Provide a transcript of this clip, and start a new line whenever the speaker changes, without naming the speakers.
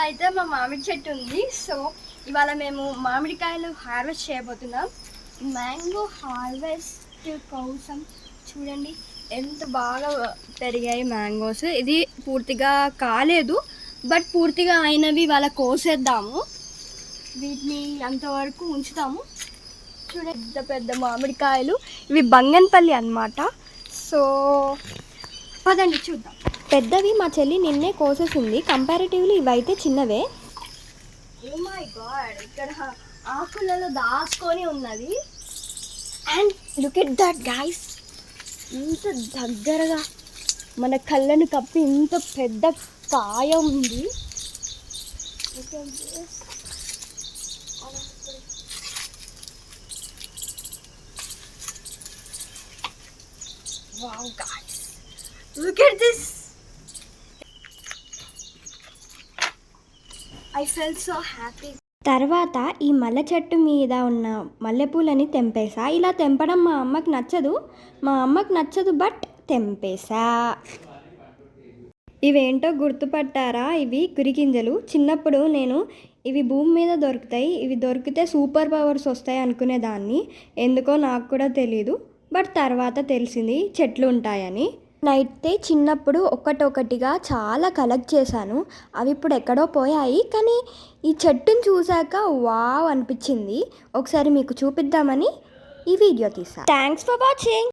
అయితే మా మామిడి చెట్టు ఉంది. సో ఇవాళ మేము మామిడికాయలు హార్వెస్ట్ చేయబోతున్నాం. మ్యాంగో హార్వెస్ట్ కోసం చూడండి ఎంత బాగా పెరిగాయి మ్యాంగోస్. ఇది పూర్తిగా కాలేదు, బట్ పూర్తిగా అయినవి ఇవాళ కోసేద్దాము. వీటిని అంతవరకు ఉంచుతాము. చూడండి పెద్ద పెద్ద మామిడికాయలు, ఇవి బంగన్పల్లి అన్నమాట. సో పదండి చూద్దాం.
పెద్దవి మా చెల్లి నిన్నే కోసేసింది. కంపారిటివ్లీ ఇవైతే చిన్నవే.
ఓ మై గాడ్, ఇక్కడ ఆకులలో దాచుకొని ఉన్నది. And look at that guys, ఇంత దగ్గరగా మన కళ్ళను కప్పి ఇంత పెద్ద కాయ ఉంది. Wow guys, look at this. I felt so happy.
తర్వాత ఈ మల్లె చెట్టు మీద ఉన్న మల్లెపూలని తెంపేసా. ఇలా తెంపడం మా అమ్మకి నచ్చదు, బట్ తెంపేసా. ఇవేంటో గుర్తుపట్టారా? ఇవి గురిగింజలు. చిన్నప్పుడు నేను ఇవి భూమి మీద దొరుకుతాయి, ఇవి దొరికితే సూపర్ పవర్స్ వస్తాయి అనుకునేదాన్ని. ఎందుకో నాకు కూడా తెలీదు, బట్ తర్వాత తెలిసింది చెట్లు ఉంటాయని. నైతే చిన్నప్పుడు ఒకటొకటిగా చాలా కలెక్ట్ చేశాను. అవి ఇప్పుడు ఎక్కడో పోయాయి, కానీ ఈ చెట్టును చూశాక వావ్ అనిపించింది. ఒకసారి మీకు చూపిద్దామని ఈ వీడియో తీసా. Thanks for watching.